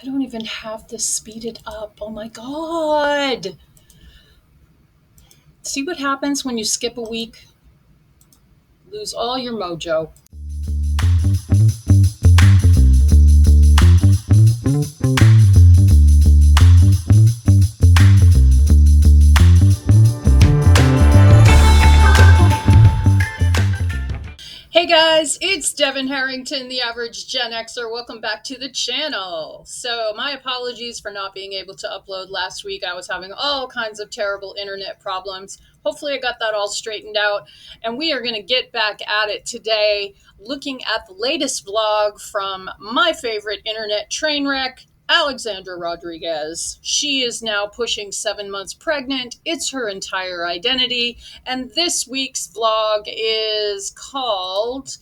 I don't even have to speed it up. Oh my God. See what happens when you skip a week? Lose all your mojo. Hey guys, it's Devin Harrington, the average Gen Xer. Welcome back to the channel. So, my apologies for not being able to upload last week. I was having all kinds of terrible internet problems. Hopefully, I got that all straightened out. And we are going to get back at it today, looking at the latest vlog from my favorite internet train wreck, Alexandra Rodriguez. She is now pushing 7 months pregnant. It's her entire identity. And this week's vlog is called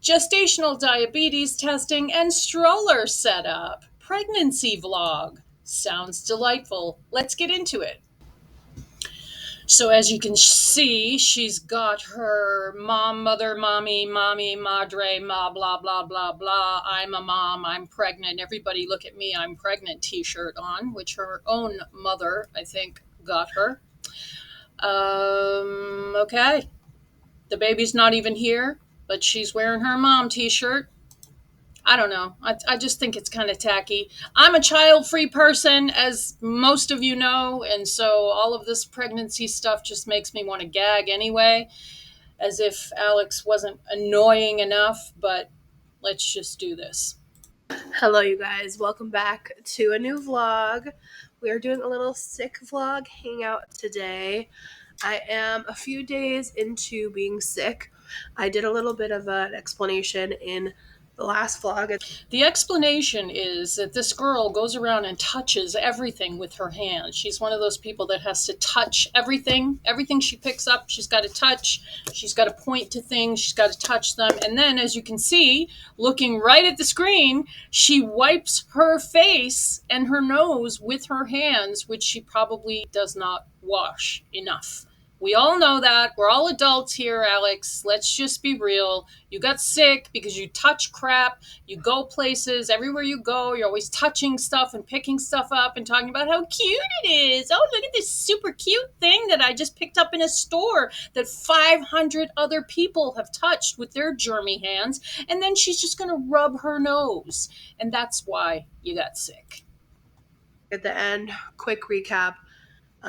Gestational Diabetes Testing and Stroller Setup. Pregnancy vlog. Sounds delightful. Let's get into it. So as you can see, she's got her mom, mother, mommy, madre, ma, blah, blah, blah, blah. I'm a mom, I'm pregnant. Everybody look at me, I'm pregnant t-shirt on, which her own mother, I think, got her. Okay. The baby's not even here, but she's wearing her mom t-shirt. I don't know. I just think it's kind of tacky. I'm a child-free person, as most of you know, and so all of this pregnancy stuff just makes me want to gag anyway, as if Alex wasn't annoying enough, but let's just do this. Hello, you guys. Welcome back to a new vlog. We are doing a little sick vlog hangout today. I am a few days into being sick. I did a little bit of an explanation in the last vlog. The explanation is that this girl goes around and touches everything with her hands. She's one of those people that has to touch everything. Everything she picks up, she's got to touch. She's got to point to things. She's got to touch them. And then, as you can see, looking right at the screen, she wipes her face and her nose with her hands, which she probably does not wash enough. We all know that. We're all adults here, Alex. Let's just be real. You got sick because you touch crap. You go places. Everywhere you go, you're always touching stuff and picking stuff up and talking about how cute it is. Oh, look at this super cute thing that I just picked up in a store that 500 other people have touched with their germy hands. And then she's just going to rub her nose. And that's why you got sick. At the end, quick recap.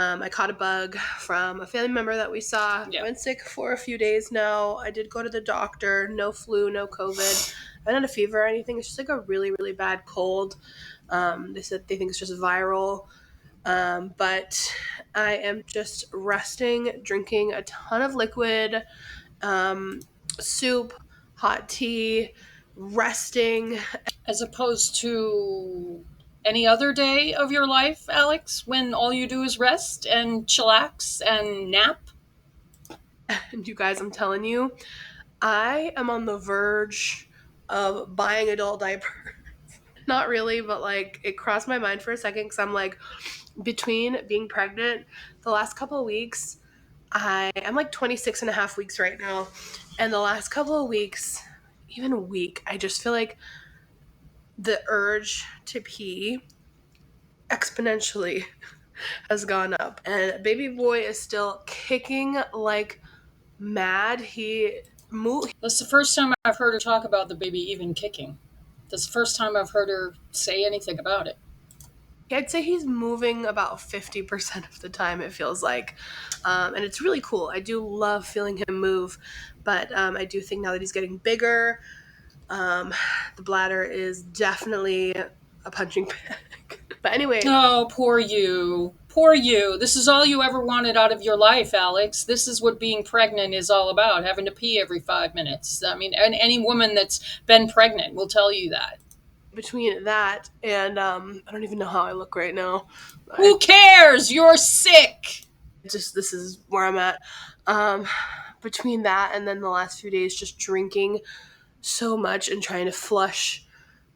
I caught a bug from a family member that we saw. Yeah. I went sick for a few days now. I did go to the doctor. No flu, no COVID. I haven't had a fever or anything. It's just like a really, really bad cold. They said they think it's just viral. But I am just resting, drinking a ton of liquid, soup, hot tea, resting. As opposed to any other day of your life, Alex, when all you do is rest and chillax and nap? And you guys, I'm telling you, I am on the verge of buying adult diapers. Not really, but like it crossed my mind for a second because I'm like, between being pregnant, the last couple of weeks, I'm like 26 and a half weeks right now. And the last couple of weeks, even a week, I just feel like the urge to pee exponentially has gone up. And baby boy is still kicking like mad. That's the first time I've heard her talk about the baby even kicking. That's the first time I've heard her say anything about it. I'd say he's moving about 50% of the time, it feels like. And it's really cool. I do love feeling him move. But I do think now that he's getting bigger, the bladder is definitely a punching bag. But anyway. Oh, poor you. Poor you. This is all you ever wanted out of your life, Alex. This is what being pregnant is all about, having to pee every 5 minutes. I mean, any woman that's been pregnant will tell you that. Between that and I don't even know how I look right now. Who cares? You're sick. Just this is where I'm at. Between that and then the last few days just drinking so much and trying to flush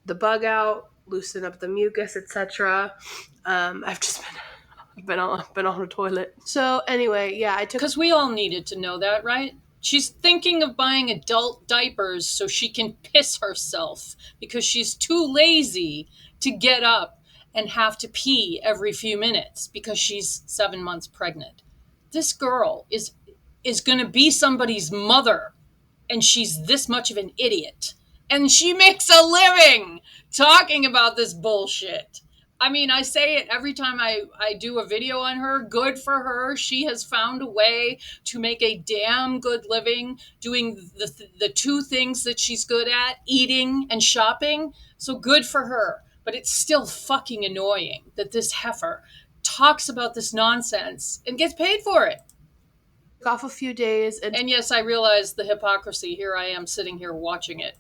the bug out, loosen up the mucus, etc. I've just been on the toilet. So anyway, yeah, I took, because we all needed to know that, right? She's thinking of buying adult diapers so she can piss herself because she's too lazy to get up and have to pee every few minutes because she's 7 months pregnant. This girl is going to be somebody's mother, and she's this much of an idiot. And she makes a living talking about this bullshit. I mean, I say it every time I do a video on her. Good for her. She has found a way to make a damn good living doing the two things that she's good at, eating and shopping. So good for her. But it's still fucking annoying that this heifer talks about this nonsense and gets paid for it. Off a few days and And yes, I realize the hypocrisy. Here I am sitting here watching it.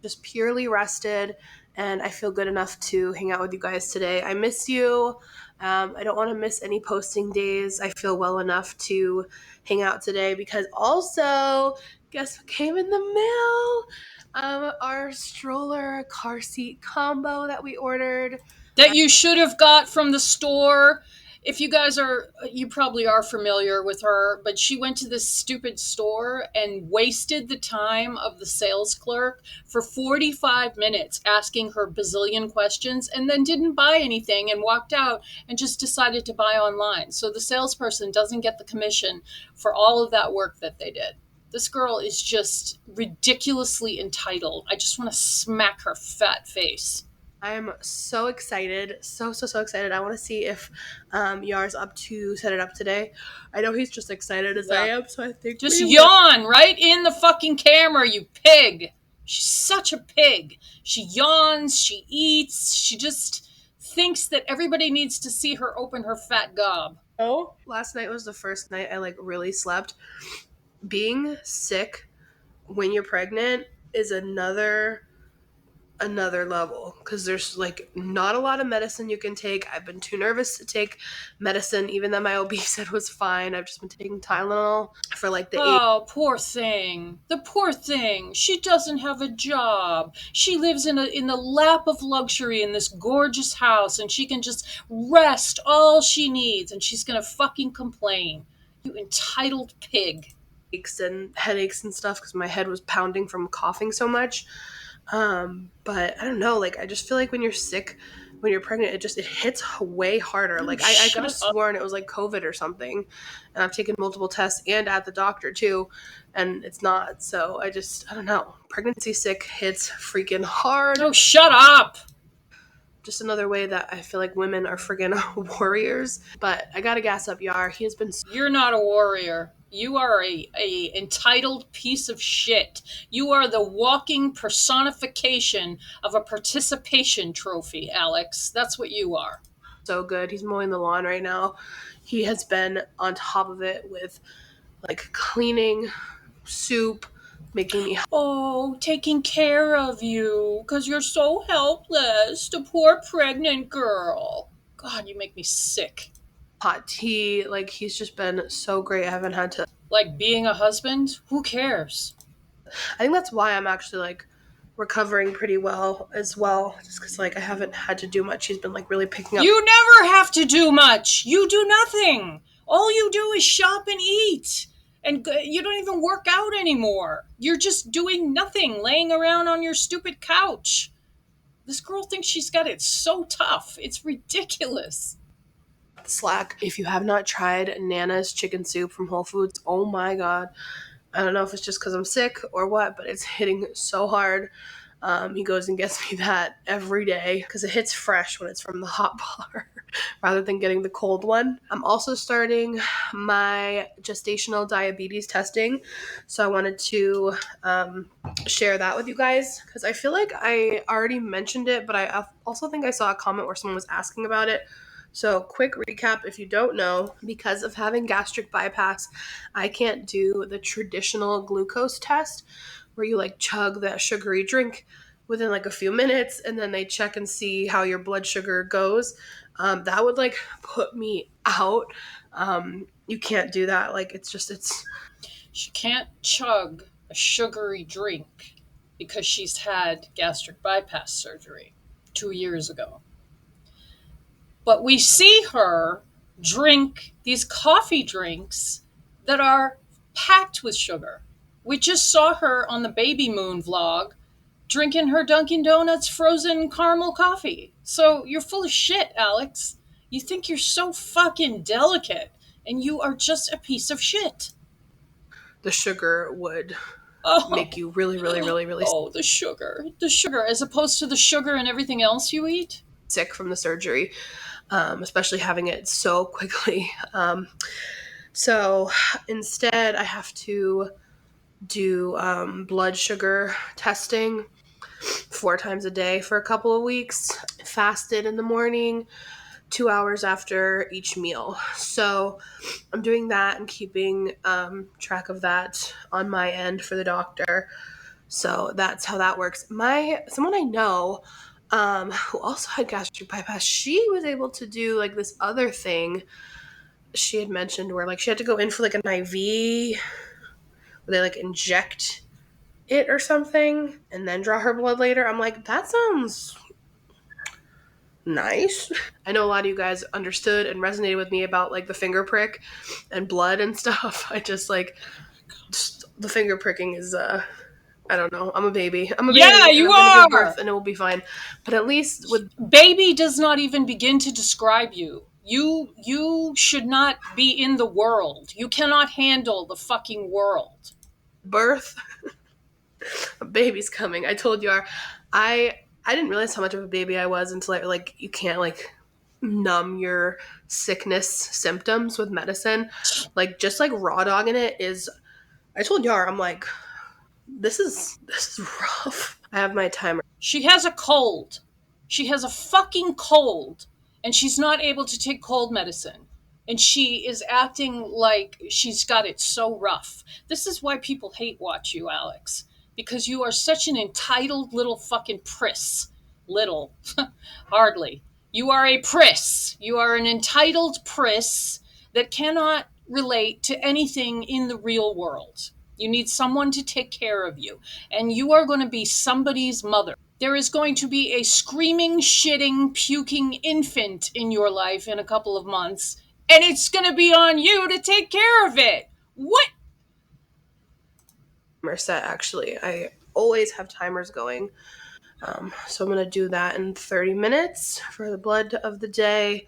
just purely rested, and I feel good enough to hang out with you guys today. I miss you. I don't want to miss any posting days. I feel well enough to hang out today because also, guess what came in the mail? Our stroller car seat combo that we ordered. That you should have got from the store. If you guys are, you probably are familiar with her, but she went to this stupid store and wasted the time of the sales clerk for 45 minutes asking her bazillion questions and then didn't buy anything and walked out and just decided to buy online. So the salesperson doesn't get the commission for all of that work that they did. This girl is just ridiculously entitled. I just want to smack her fat face. I am so excited. So excited. I want to see if Yar's up to set it up today. I know he's just excited as I Yeah. am, so I think Just we will. yawn right in the fucking camera, you pig. She's such a pig. She yawns, she eats, she just thinks that everybody needs to see her open her fat gob. Oh, last night was the first night I like really slept. Being sick when you're pregnant is another level because there's like not a lot of medicine you can take. I've been too nervous to take medicine, even though my OB said was fine. I've just been taking Tylenol for like the 8. Oh, poor thing. The poor thing. She doesn't have a job. She lives in the lap of luxury in this gorgeous house and she can just rest all she needs and she's going to fucking complain. You entitled pig. Aches and headaches and stuff because my head was pounding from coughing so much. But I don't know, like I just feel like when you're sick, when you're pregnant, it hits way harder. Like I could have sworn it was like COVID or something. And I've taken multiple tests and at the doctor too, and it's not. So I don't know. Pregnancy sick hits freaking hard. Oh, shut up. Just another way that I feel like women are friggin' warriors. But I gotta gas up Yar. He has been You're not a warrior. You are a entitled piece of shit. You are the walking personification of a participation trophy, Alex. That's what you are. so good. He's mowing the lawn right now. He has been on top of it with like cleaning, soup, making me Oh, taking care of you because you're so helpless. The poor pregnant girl. God, you make me sick. hot tea. Like he's just been so great. I haven't had to. Like being a husband? Who cares? I think that's why I'm actually like recovering pretty well as well. Just because like I haven't had to do much. He's been like really picking up. You never have to do much. You do nothing. All you do is shop and eat. And you don't even work out anymore. You're just doing nothing, laying around on your stupid couch. This girl thinks she's got it so tough. It's ridiculous. Slack. If you have not tried Nana's chicken soup from Whole Foods, oh my god. I don't know if it's just because I'm sick or what, but it's hitting so hard. He goes and gets me that every day because it hits fresh when it's from the hot bar rather than getting the cold one. I'm also starting my gestational diabetes testing, so I wanted to share that with you guys because I feel like I already mentioned it, but I also think I saw a comment where someone was asking about it. So, quick recap if you don't know, because of having gastric bypass, I can't do the traditional glucose test where you like chug that sugary drink within like a few minutes and then they check and see how your blood sugar goes. That would like put me out. You can't do that. Like, it's. She can't chug a sugary drink because she's had gastric bypass surgery 2 years ago. But we see her drink these coffee drinks that are packed with sugar. We just saw her on the Baby Moon vlog drinking her Dunkin' Donuts frozen caramel coffee. So you're full of shit, Alex. You think you're so fucking delicate, and you are just a piece of shit. The sugar would make Oh, you really, really, really, really oh, the sugar. The sugar, as opposed to the sugar and everything else you eat. sick from the surgery, especially having it so quickly. So instead, I have to do blood sugar testing 4 times a day for a couple of weeks. Fasted in the morning, 2 hours after each meal. So I'm doing that and keeping track of that on my end for the doctor. So that's how that works. Someone I know who also had gastric bypass, she was able to do like this other thing she had mentioned where like she had to go in for like an IV where they like inject it or something and then draw her blood later. I'm like, that sounds nice. I know a lot of you guys understood and resonated with me about like the finger prick and blood and stuff. I just the finger pricking is I don't know. I'm a baby. I'm a Yeah, baby and you I'm gonna give birth are. and it will be fine. But at least with Baby does not even begin to describe you. You should not be in the world. You cannot handle the fucking world. birth, a baby's coming. I told you I I didn't realize how much of a baby I was until I like you can't like numb your sickness symptoms with medicine. Like just like raw dogging it is I told Yar, I'm like, this is rough. I have my timer. She has a cold. She has a fucking cold, and she's not able to take cold medicine. And she is acting like she's got it so rough. This is why people hate watch you, Alex, because you are such an entitled little fucking priss. Little. Hardly. You are a priss. You are an entitled priss that cannot relate to anything in the real world. You need someone to take care of you, and you are going to be somebody's mother. There is going to be a screaming, shitting, puking infant in your life in a couple of months, and it's going to be on you to take care of it. What? Set actually. I always have timers going. So I'm gonna do that in 30 minutes for the blood of the day.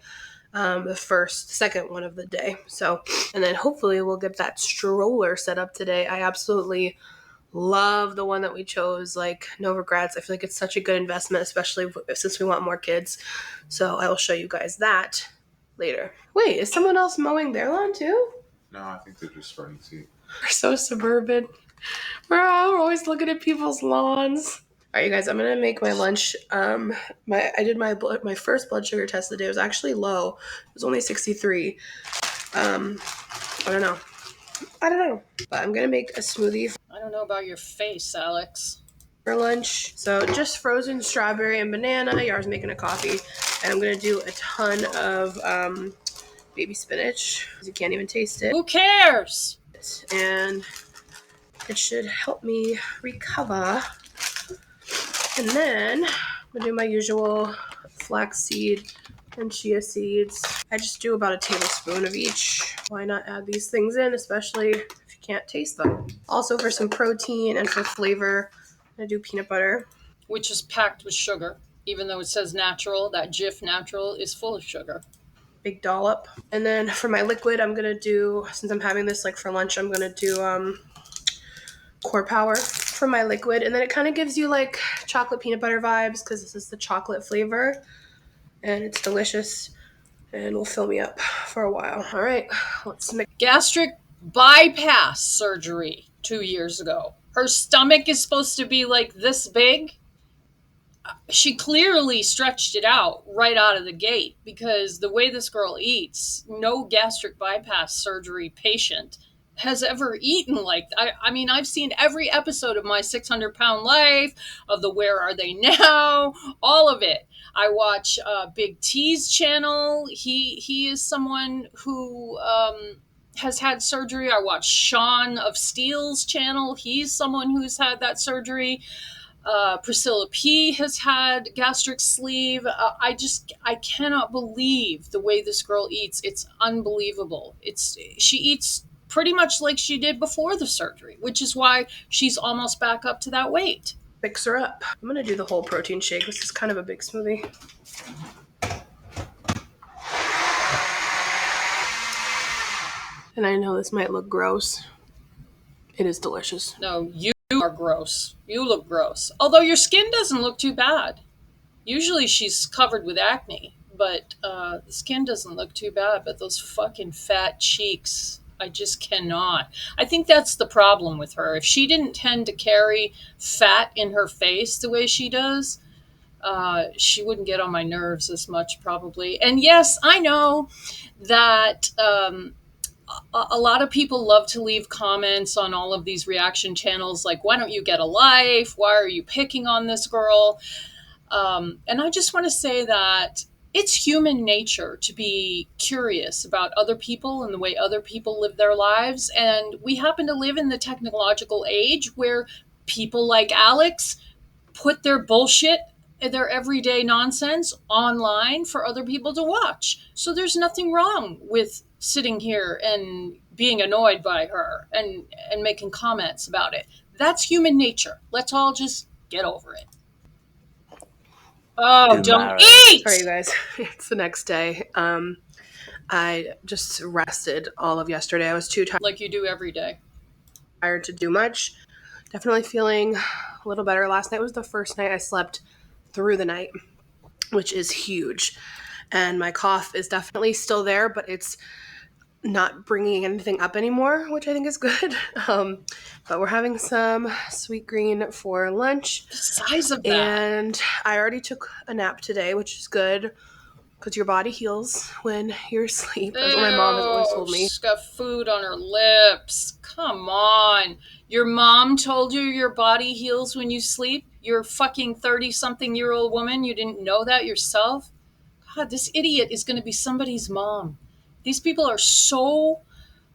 Second one of the day. So, and then hopefully we'll get that stroller set up today. I absolutely love the one that we chose. Like, no regrets. I feel like it's such a good investment, especially since we want more kids. So I will show you guys that later. Wait, is someone else mowing their lawn too? No, I think they're just starting to. We're so suburban. We're always looking at people's lawns. All right, you guys. I'm gonna make my lunch. I did my first blood sugar test today. It was actually low. It was only 63. I don't know. But I'm gonna make a smoothie I don't know about your face, Alex. for lunch. So just frozen strawberry and banana. Yar's making a coffee, and I'm gonna do a ton of baby spinach because you can't even taste it. Who cares? And it should help me recover. And then I'm gonna do my usual flaxseed and chia seeds. I just do about a tablespoon of each. Why not add these things in, especially if you can't taste them? Also for some protein and for flavor, I'm gonna do peanut butter. Which is packed with sugar. Even though it says natural, that Jif natural is full of sugar. Big dollop. And then for my liquid, I'm gonna do, since I'm having this like for lunch, I'm gonna do Core Power for my liquid. And then it kind of gives you like chocolate peanut butter vibes because this is the chocolate flavor. And it's delicious and will fill me up for a while. All right, let's mix. Gastric bypass surgery 2 years ago. Her stomach is supposed to be like this big. She clearly stretched it out right out of the gate because the way this girl eats, no gastric bypass surgery patient has ever eaten like that. I mean, I've seen every episode of My 600-Pound Life, of the Where Are They Now, all of it. I watch Big T's channel. He is someone who has had surgery. I watch Sean of Steele's channel. He's someone who's had that surgery. Priscilla P has had gastric sleeve. I cannot believe the way this girl eats. It's unbelievable. She eats pretty much like she did before the surgery, which is why she's almost back up to that weight. Fix her up. I'm gonna do the whole protein shake. This is kind of a big smoothie. And I know this might look gross. It is delicious. No, you are gross. You look gross. Although your skin doesn't look too bad. Usually she's covered with acne, but the skin doesn't look too bad. But those fucking fat cheeks, I just cannot. I think that's the problem with her. If she didn't tend to carry fat in her face the way she does, she wouldn't get on my nerves as much, probably. And yes, I know that a lot of people love to leave comments on all of these reaction channels like, why don't you get a life? Why are you picking on this girl? And I just want to say that it's human nature to be curious about other people and the way other people live their lives. And we happen to live in the technological age where people like Alex put their bullshit, their everyday nonsense online for other people to watch. So there's nothing wrong with sitting here and being annoyed by her and making comments about it. That's human nature. Let's all just get over it. Oh, don't eat! Sorry, you guys. It's the next day. I just rested all of yesterday. I was too tired. Like you do every day. Tired to do much. Definitely feeling a little better. Last night was the first night I slept through the night, which is huge. And my cough is definitely still there, but it's not bringing anything up anymore, which I think is good. But we're having some sweet green for lunch. The size of that. And I already took a nap today, which is good because your body heals when you're asleep. That's what my mom has always told me. She's got food on her lips. Come on. Your mom told you your body heals when you sleep? You're a fucking 30-something-year-old woman. You didn't know that yourself? God, this idiot is going to be somebody's mom. These people are so,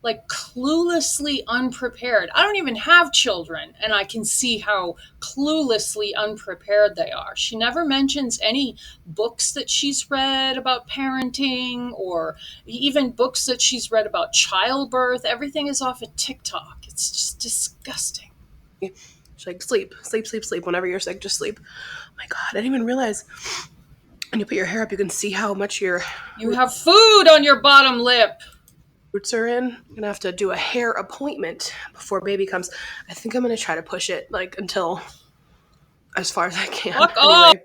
like, cluelessly unprepared. I don't even have children, and I can see how cluelessly unprepared they are. She never mentions any books that she's read about parenting or even books that she's read about childbirth. Everything is off of TikTok. It's just disgusting. She's like, sleep. Whenever you're sick, just sleep. Oh my God, I didn't even realize when you put your hair up, you can see how much you have food on your bottom lip. Roots are in. I'm gonna have to do a hair appointment before baby comes. I think I'm gonna try to push it until as far as I can. Fuck off!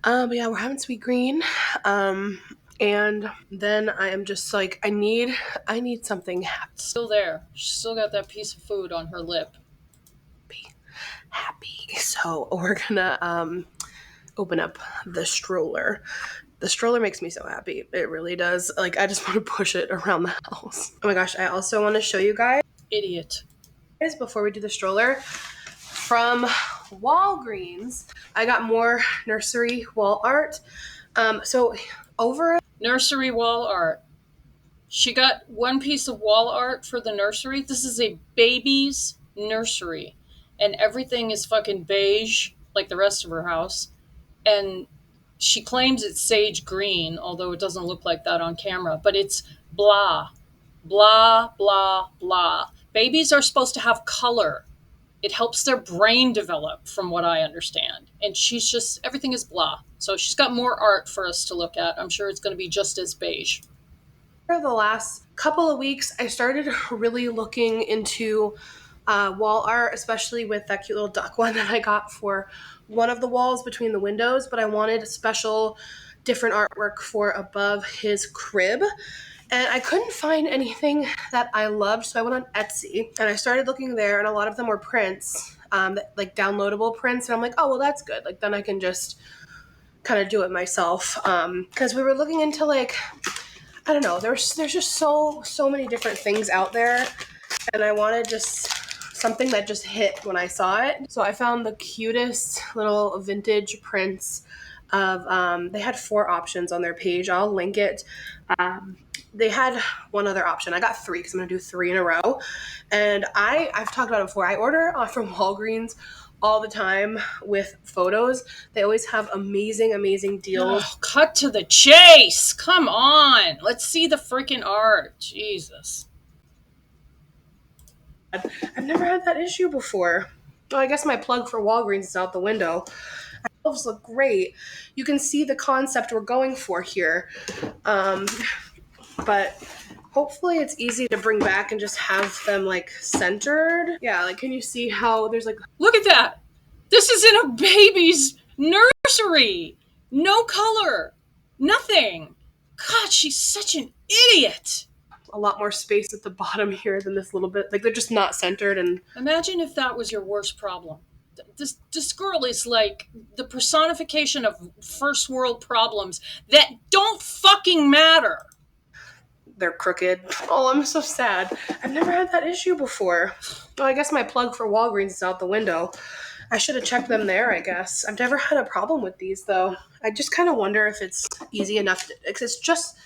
But yeah, we're having sweet green. And then I am just like, I need something happy. Still there. She's still got that piece of food on her lip. Happy. So we're gonna open up the stroller. The stroller makes me so happy. It really does. Like, I just want to push it around the house. Oh my gosh, I also want to show you guys. Idiot. Before we do the stroller, from Walgreens, I got more nursery wall art. Nursery wall art. She got one piece of wall art for the nursery. This is a baby's nursery. And everything is fucking beige, like the rest of her house. And she claims it's sage green, although it doesn't look like that on camera. But it's blah, blah, blah, blah. Babies are supposed to have color. It helps their brain develop, from what I understand. And she's just, everything is blah. So she's got more art for us to look at. I'm sure it's going to be just as beige. For the last couple of weeks, I started really looking into wall art, especially with that cute little duck one that I got for one of the walls between the windows, but I wanted a special different artwork for above his crib. And I couldn't find anything that I loved, so I went on Etsy and I started looking there, and a lot of them were prints, like downloadable prints. And I'm like, oh, well, that's good. Like, then I can just kind of do it myself. Because we were looking into, like, I don't know, there's just so many different things out there, and I wanted just something that just hit when I saw it. So I found the cutest little vintage prints of, they had 4 options on their page. I'll link it. They had one other option. I got 3 because I'm going to do 3 in a row. And I've talked about it before. I order from Walgreens all the time with photos. They always have amazing deals. Oh, cut to the chase. Come on. Let's see the freaking art. Jesus. I've never had that issue before. Well, I guess my plug for Walgreens is out the window. Those look great. You can see the concept we're going for here. But hopefully it's easy to bring back and just have them like centered. Yeah, like can you see how there's like... Look at that. This is in a baby's nursery. No color. Nothing. God, she's such an idiot. a lot more space at the bottom here than this little bit. Like they're just not centered. And imagine if that was your worst problem. This girl is like the personification of first world problems that don't fucking matter. They're crooked. Oh, I'm so sad. I've never had that issue before. Well, I guess my plug for Walgreens is out the window. I should have checked them there, I guess. I've never had a problem with these, though. I just kind of wonder if it's easy enough. It's just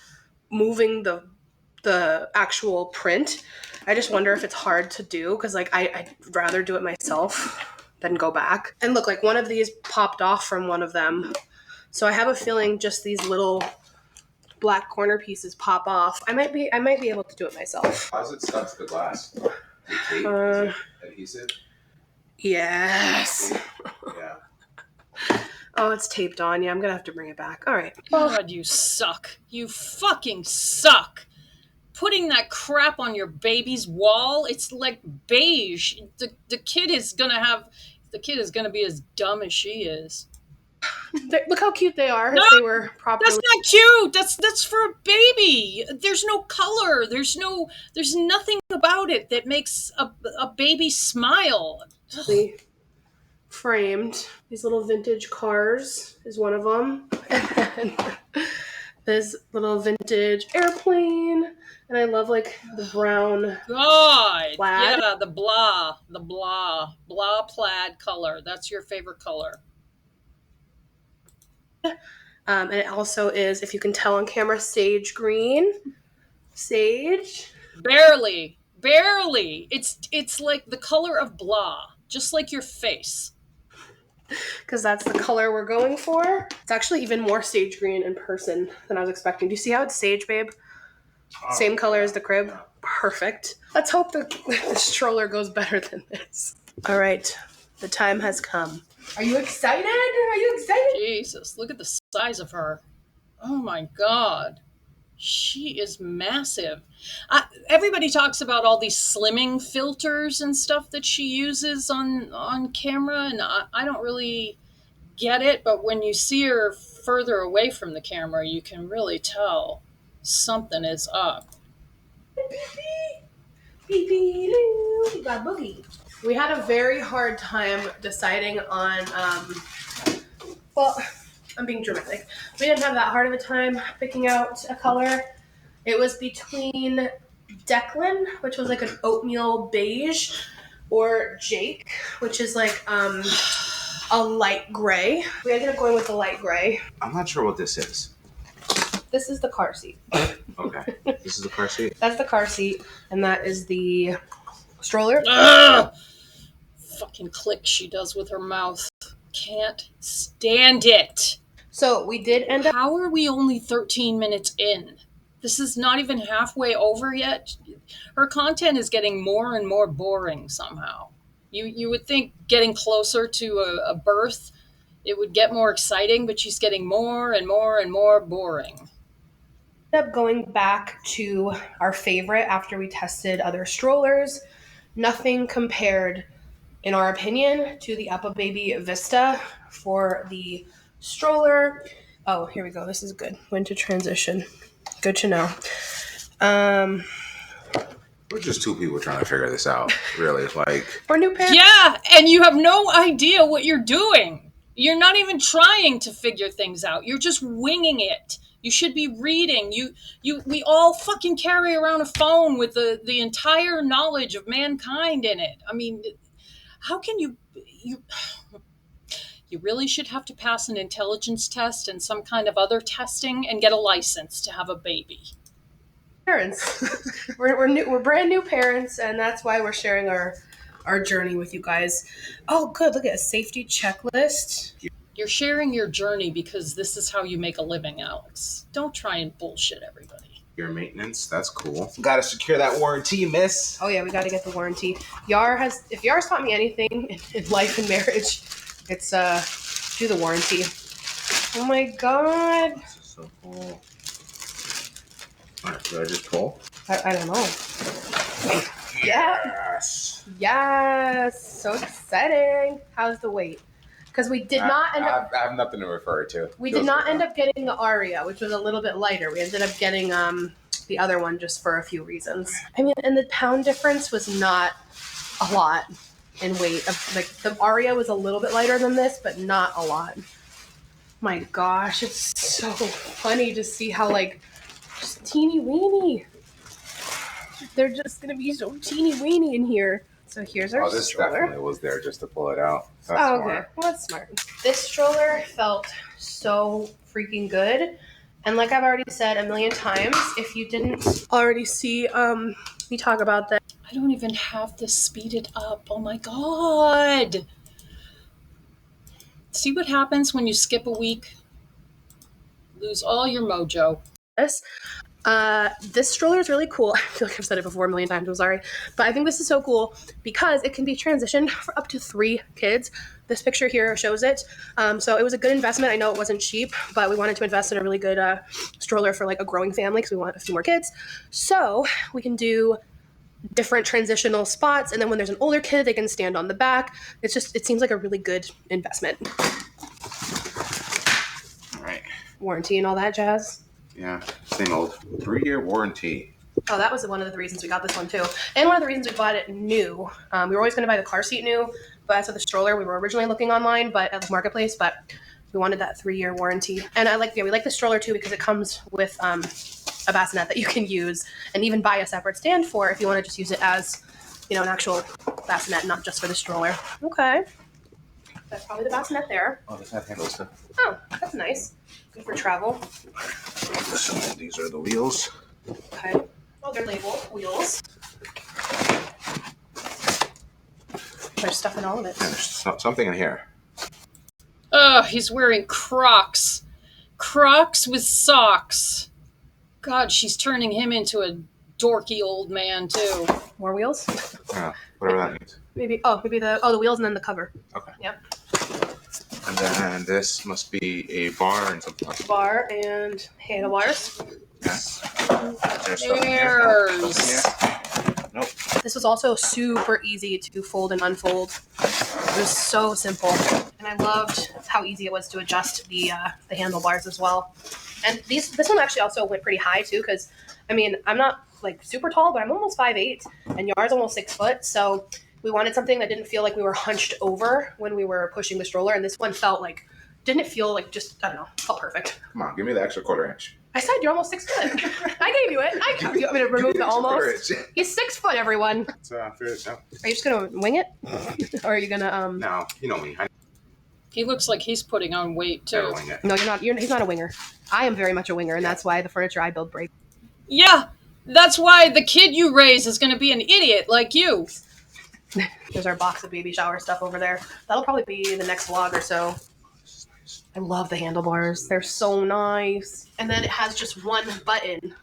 moving the actual print. I just wonder if it's hard to do, because like I'd rather do it myself than go back. And look, like one of these popped off from one of them. So I have a feeling just these little black corner pieces pop off. I might be able to do it myself. How's it stuck to the glass? Is it tape? Is it adhesive? Yes. Yeah. Oh, it's taped on. Yeah, I'm gonna have to bring it back. All right. God, you suck. You fucking suck. Putting that crap on your baby's wall, it's like beige. The kid is gonna be as dumb as she is. Look how cute they are. No, if they were properly. That's not cute. That's for a baby. There's no color. There's nothing about it that makes a baby smile. Framed. These little vintage cars is one of them. And this little vintage airplane. And I love like the brown God, plaid. Yeah, the blah plaid color. That's your favorite color. And it also is, if you can tell on camera, sage green. Sage. Barely. It's like the color of blah, just like your face. Because that's the color we're going for. It's actually even more sage green in person than I was expecting. Do you see how it's sage, babe? Same color as the crib. Perfect. Let's hope the stroller goes better than this. All right. The time has come. Are you excited? Jesus, look at the size of her. Oh my God. She is massive. Everybody talks about all these slimming filters and stuff that she uses on camera, and I don't really get it, but when you see her further away from the camera, you can really tell something is up. We had a very hard time deciding on, well, I'm being dramatic. We didn't have that hard of a time picking out a color. It was between Declan, which was like an oatmeal beige, or Jake, which is like a light gray. We ended up going with the light gray. I'm not sure what this is. This is the car seat. Okay. This is the car seat? That's the car seat, and that is the stroller. Fucking click she does with her mouth. Can't stand it. So we did end up... How are we only 13 minutes in? This is not even halfway over yet. Her content is getting more and more boring somehow. You would think getting closer to a birth, it would get more exciting, but she's getting more and more and more boring. Up going back to our favorite after we tested other strollers. Nothing compared, in our opinion, to the Appa Baby Vista for the stroller. Oh, here we go. This is good. When to transition. Good to know. We're just two people trying to figure this out, really. Like, we're new parents. Yeah, and you have no idea what you're doing. You're not even trying to figure things out. You're just winging it. You should be reading. We all fucking carry around a phone with the entire knowledge of mankind in it. I mean, how can you really should have to pass an intelligence test and some kind of other testing and get a license to have a baby. Parents. we're brand new parents, and that's why we're sharing our journey with you guys. Oh, good. Look at a safety checklist. You're sharing your journey because this is how you make a living, Alex. Don't try and bullshit everybody. Your maintenance, that's cool. Gotta secure that warranty, miss. Oh yeah, we got to get the warranty. If Yar's taught me anything in life and marriage, it's do the warranty. Oh my god. This is so cool. Alright, should I just pull? I don't know. Yeah. Yes. So exciting. How's the weight? Because we did not end up. I have nothing to refer to. We did not end up getting the Aria, which was a little bit lighter. We ended up getting the other one just for a few reasons. I mean, and the pound difference was not a lot in weight. Like the Aria was a little bit lighter than this, but not a lot. My gosh, it's so funny to see how like just teeny weeny. They're just gonna be so teeny weeny in here. So here's our this stroller. definitely was there just to pull it out. That's okay. smart. Well, that's smart. This stroller felt so freaking good. And like I've already said a million times, if you didn't already see me talk about that. I don't even have this speeded up. Oh my god. See what happens when you skip a week? Lose all your mojo. This stroller is really cool. I feel like I've said it before a million times, I'm sorry. But I think this is so cool because it can be transitioned for up to 3 kids. This picture here shows it. So it was a good investment. I know it wasn't cheap, but we wanted to invest in a really good stroller for like a growing family because we want a few more kids. So we can do different transitional spots, and then when there's an older kid, they can stand on the back. It seems like a really good investment. All right. Warranty and all that jazz. Yeah, same old 3-year warranty. Oh, that was one of the reasons we got this one too. And one of the reasons we bought it new. We were always going to buy the car seat new, but as for the stroller, we were originally looking online, but at the marketplace, but we wanted that 3-year warranty. And we like the stroller too because it comes with a bassinet that you can use and even buy a separate stand for if you want to just use it as, an actual bassinet, not just for the stroller. Okay. That's probably the bassinet there. Oh, this has handles too. Oh, that's nice. Good for travel. So these are the wheels. Okay. Oh, they're labeled wheels. There's stuff in all of it. And there's something in here. Oh, he's wearing Crocs. Crocs with socks. God, she's turning him into a dorky old man, too. More wheels? Yeah, whatever that means. Maybe the wheels and then the cover. Okay. Yep. And then this must be a bar and something like that. Bar and handlebars. Yes. There's stuff in here. Nope. This was also super easy to fold and unfold. It was so simple. And I loved how easy it was to adjust the handlebars as well. And this one actually also went pretty high too, because I'm not like super tall, but I'm almost 5'8", and Yar's almost 6 foot. So we wanted something that didn't feel like we were hunched over when we were pushing the stroller. And this one didn't feel like just, I don't know, felt perfect. Come on, give me the extra 1/4 inch. I said you're almost 6 foot. I gave you it. You want me to remove the almost? He's 6 foot, everyone. Are you just gonna wing it, or are you gonna No, you know me. He looks like he's putting on weight, too. Wing it. No, you're not. He's not a winger. I am very much a winger, and that's why the furniture I build breaks. Yeah, that's why the kid you raise is going to be an idiot like you. There's our box of baby shower stuff over there. That'll probably be the next vlog or so. I love the handlebars. They're so nice. And then it has just one button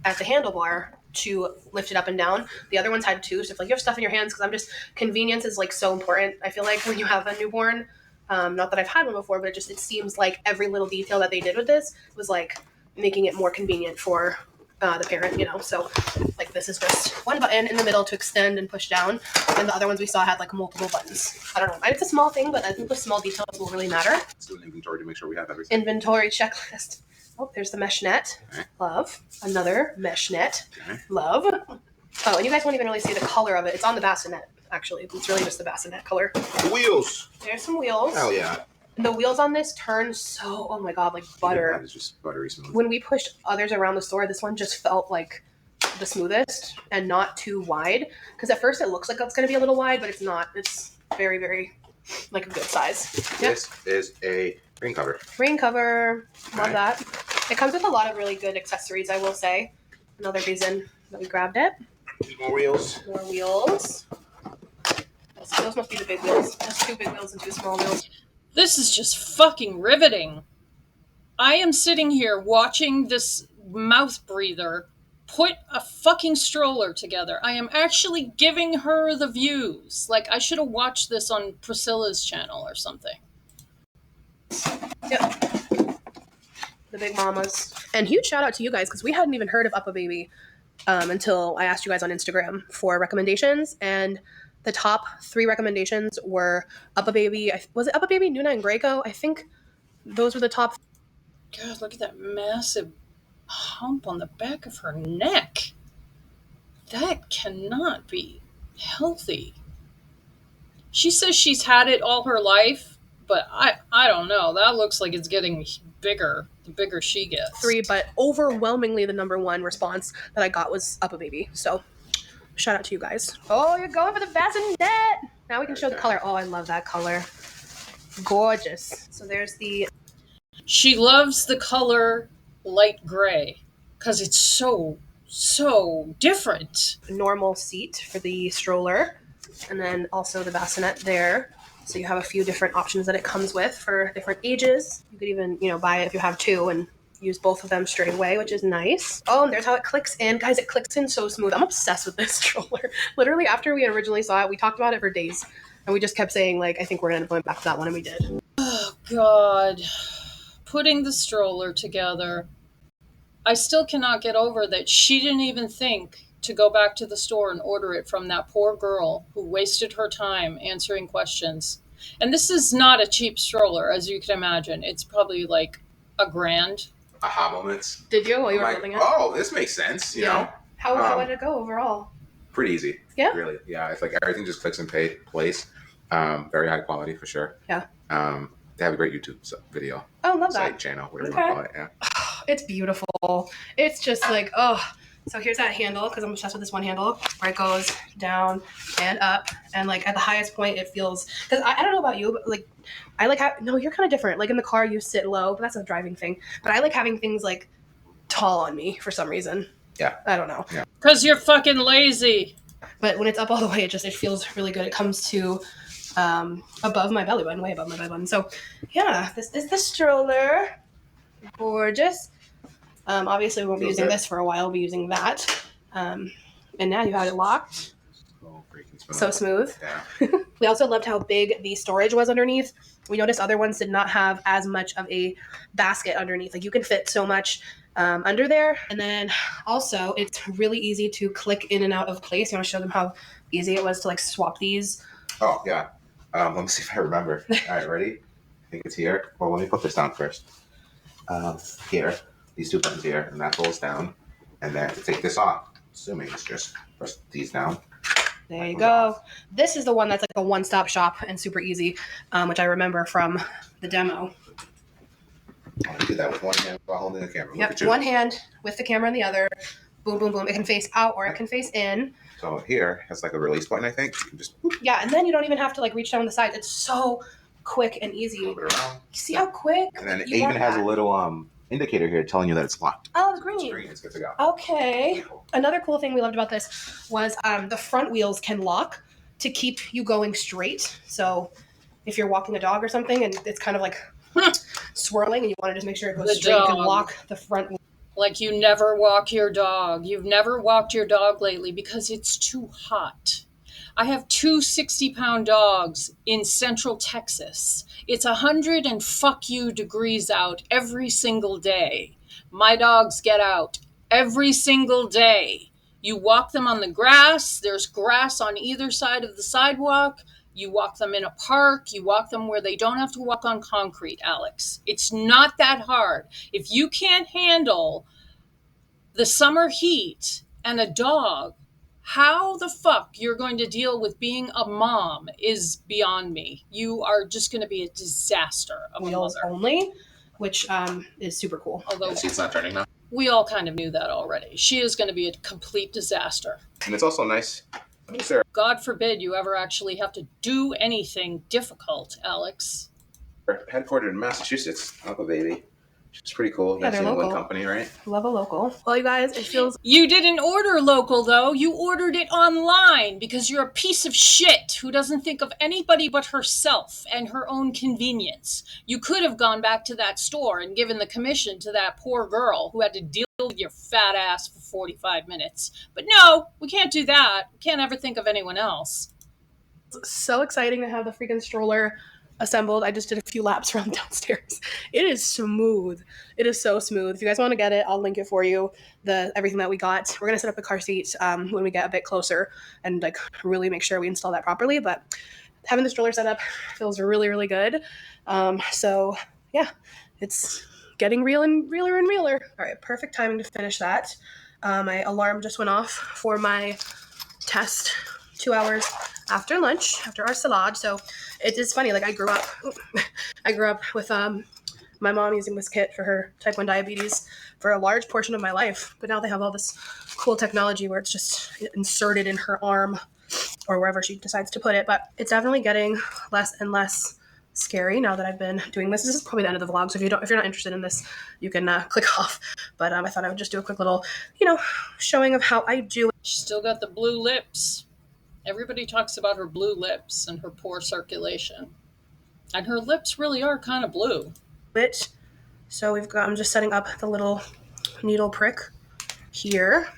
at the handlebar to lift it up and down. The other ones had 2, so if you have stuff in your hands, because convenience is like so important. I feel like when you have a newborn, not that I've had one before, but it seems like every little detail that they did with this was like making it more convenient for the parent, so like this is just one button in the middle to extend and push down, and the other ones we saw had like multiple buttons. I don't know, it's a small thing, but I think the small details will really matter. Let's do an inventory to make sure we have everything. Inventory checklist. Oh, there's the mesh net. Okay. Love. Another mesh net. Okay. Love. Oh, and you guys won't even really see the color of it. It's on the bassinet, actually. It's really just the bassinet color. The wheels. There's some wheels. Hell yeah. The wheels on this turn so, oh my god, like butter. That is just buttery smooth. When we pushed others around the store, this one just felt like the smoothest and not too wide. Because at first it looks like it's going to be a little wide, but it's not. It's very, very, like a good size. This is a rain cover. Rain cover. Love Okay. that. It comes with a lot of really good accessories, I will say. Another reason that we grabbed it. More wheels. More wheels. Those must be the big wheels. There's 2 big wheels and 2 small wheels. This is just fucking riveting. I am sitting here watching this mouth breather Put a fucking stroller together. I am actually giving her the views. Like, I should have watched this on Priscilla's channel or something. Yep. The big mamas. And huge shout out to you guys, because we hadn't even heard of Up a Baby until I asked you guys on Instagram for recommendations. And the top 3 recommendations were Up a Baby. Was it Up a Baby, Nuna, and Greco? I think those were the top. God, look at that massive hump on the back of her neck. That cannot be healthy. She says she's had it all her life, but I don't know. That looks like it's getting bigger the bigger she gets. 3, but overwhelmingly the number 1 response that I got was Up a Baby. So shout out to you guys. Oh, you're going for the bassinet. Now we can show the color. Oh, I love that color. Gorgeous. So there's the... She loves the color light gray because it's so different. normal seat for the stroller, and then also the bassinet there. So you have a few different options that it comes with for different ages. You could even, buy it if you have 2 and use both of them straight away, which is nice. Oh, and there's how it clicks in. Guys, it clicks in so smooth. I'm obsessed with this stroller. Literally, after we originally saw it, we talked about it for days, and we just kept saying, I think we're going to end up going back to that one, and we did. Oh, God. Putting the stroller together. I still cannot get over that she didn't even think to go back to the store and order it from that poor girl who wasted her time answering questions. And this is not a cheap stroller, as you can imagine. It's probably like $1,000. Aha moments. Did you while you were like, building it? oh, this makes sense. You know, How did it go overall? pretty easy. Yeah? Really. Yeah. It's like everything just clicks in place. Very high quality for sure. Yeah. They have a great YouTube video. Oh, love Site, that. channel, whatever Okay. you want to call it. Yeah. It's beautiful. It's just like, oh. So here's that handle, because I'm obsessed with this one handle, where it goes down and up. And at the highest point, it feels, because I don't know about you, but I like how, no, you're kind of different. In the car, you sit low, but that's a driving thing. But I like having things tall on me for some reason. Yeah. I don't know. Yeah. Because you're fucking lazy. But when it's up all the way, it feels really good. It comes to above my belly button, way above my belly button. So yeah, this is the stroller. Gorgeous. Obviously, we won't be using this for a while. We'll be using that. And now you have it locked. Oh, freaking smooth. So smooth. Yeah. We also loved how big the storage was underneath. We noticed other ones did not have as much of a basket underneath. You can fit so much under there. And then also, it's really easy to click in and out of place. You want to show them how easy it was to swap these? Oh, yeah. Let me see if I remember. All right, ready? I think it's here. Well, let me put this down first. Here. These 2 buttons here, and that pulls down. And then to take this off, assuming it's just press these down. There you go. This is the one that's a one-stop shop and super easy, which I remember from the demo. I'm going to do that with one hand while holding the camera. Yep, one hand with the camera in the other. Boom, boom, boom. It can face out or it can face in. So here has a release button, I think. You can just boop, Yeah, and then you don't even have to reach down the sides. It's so quick and easy. move it around. You see how quick? And then it you even want has that. a little telling you that it's locked. Oh, it's It's green. green. It's good to go. Okay. Another cool thing we loved about this was the front wheels can lock to keep you going straight. So if you're walking a dog or something and it's kind of swirling and you want to just make sure it goes The straight, you can dog. lock the front wheel. You never walk your dog. You've never walked your dog lately because it's too hot. I have 2 60-pound dogs in central Texas. It's 100 and fuck you degrees out every single day. My dogs get out every single day. You walk them on the grass. There's grass on either side of the sidewalk. You walk them in a park. You walk them where they don't have to walk on concrete, Alex. It's not that hard. If you can't handle the summer heat and a dog, how the fuck you're going to deal with being a mom is beyond me. You are just going to be a disaster of a Wheels mother. only, which is super cool. Although The seat's not turning now. we all kind of knew that already. She is going to be a complete disaster. And it's also nice. Sarah, God forbid you ever actually have to do anything difficult, Alex. headquartered in Massachusetts. Up a Baby. It's pretty cool. Yeah, Nice they're in one local. company, right? Love a local. Well, you guys, it feels... You didn't order local, though. You ordered it online because you're a piece of shit who doesn't think of anybody but herself and her own convenience. You could have gone back to that store and given the commission to that poor girl who had to deal with your fat ass for 45 minutes. But no, we can't do that. We can't ever think of anyone else. So exciting to have the freaking stroller assembled. I just did a few laps around downstairs. It is smooth. It is so smooth. If you guys want to get it, I'll link it for you. Everything that we got. We're gonna set up the car seat when we get a bit closer and like really make sure we install that properly. But having the stroller set up feels really, really good. So yeah, it's getting realer and realer. All right, perfect timing to finish that. My alarm just went off for my test 2 hours after lunch, after our salad. So it is funny. Like I grew up with my mom using this kit for her type 1 diabetes for a large portion of my life. But now they have all this cool technology where it's just inserted in her arm or wherever she decides to put it. But it's definitely getting less and less scary now that I've been doing this. This is probably the end of the vlog. So if you're not interested in this, you can click off. But I thought I would just do a quick little, showing of how I do. She's still got the blue lips. Everybody talks about her blue lips and her poor circulation. And her lips really are kind of blue. So I'm just setting up the little needle prick here.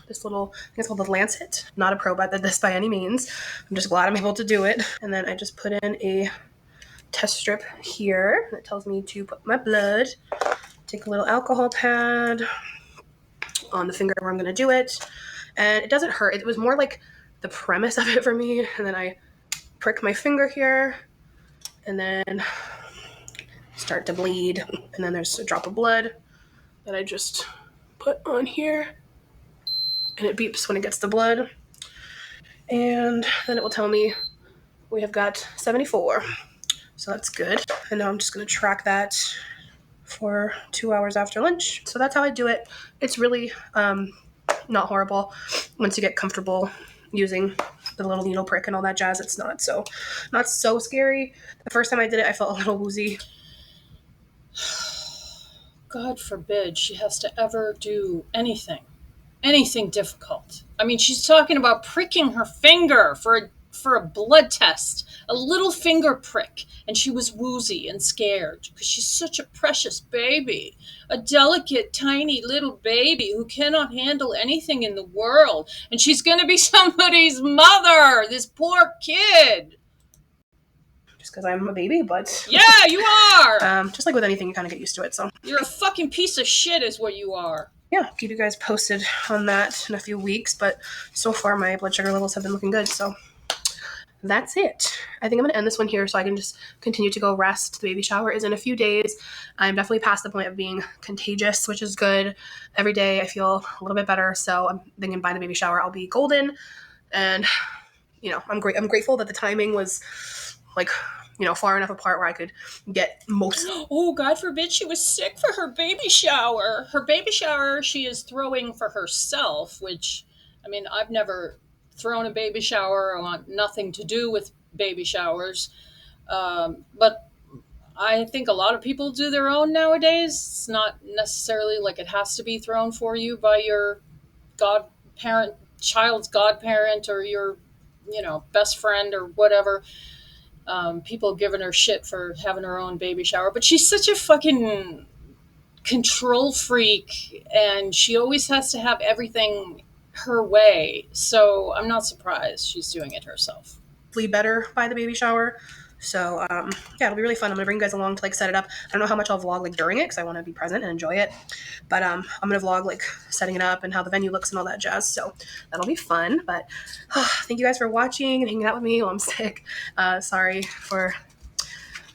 This little, I think it's called the Lancet. Not a pro at this by any means. I'm just glad I'm able to do it. And then I just put in a test strip here that tells me to put my blood. Take a little alcohol pad on the finger where I'm going to do it. And it doesn't hurt. It was more like the premise of it for me. And then I prick my finger here and then start to bleed. And then there's a drop of blood that I just put on here. And it beeps when it gets the blood. And then it will tell me we have got 74. So that's good. And now I'm just going to track that for 2 hours after lunch. So that's how I do it. It's really not horrible once you get comfortable using the little needle prick and all that jazz. It's not so scary. The first time I did it, I felt a little woozy. God forbid she has to ever do anything difficult. I mean, she's talking about pricking her finger for a blood test, a little finger prick, and she was woozy and scared because she's such a precious baby, a delicate, tiny little baby who cannot handle anything in the world, and she's going to be somebody's mother, this poor kid. Just because I'm a baby, but... Yeah, you are! Just like with anything, you kind of get used to it, so... You're a fucking piece of shit is what you are. Yeah, keep you guys posted on that in a few weeks, but so far my blood sugar levels have been looking good, so that's it. I think I'm going to end this one here so I can just continue to go rest. The baby shower is in a few days. I'm definitely past the point of being contagious, which is good. Every day I feel a little bit better, so I'm thinking by the baby shower I'll be golden, and, I'm grateful that the timing was, far enough apart where I could get most... Oh, God forbid she was sick for her baby shower. Her baby shower she is throwing for herself, which, I mean, I've never thrown a baby shower. I want nothing to do with baby showers. But I think a lot of people do their own nowadays. It's not necessarily like it has to be thrown for you by your child's godparent or your, best friend or whatever. People giving her shit for having her own baby shower, but she's such a fucking control freak and she always has to have everything her way. So I'm not surprised she's doing it herself. Better by the baby shower. So it'll be really fun. I'm gonna bring you guys along to set it up. I don't know how much I'll vlog during it because I want to be present and enjoy it. But I'm gonna vlog setting it up and how the venue looks and all that jazz. So that'll be fun. But thank you guys for watching and hanging out with me while I'm sick. Sorry for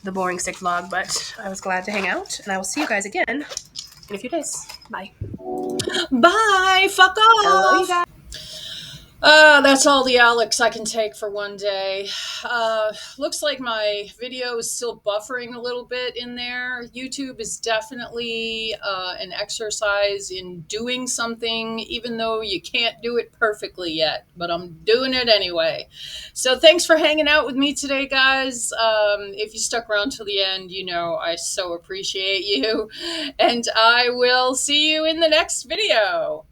the boring sick vlog, but I was glad to hang out. And I will see you guys again in a few days. Bye. Bye. Fuck off. Hello, you guys. That's all the Alex I can take for one day. Looks like my video is still buffering a little bit in there. YouTube is definitely an exercise in doing something, even though you can't do it perfectly yet, but I'm doing it anyway. So thanks for hanging out with me today, guys. If you stuck around till the end, you know I so appreciate you. And I will see you in the next video.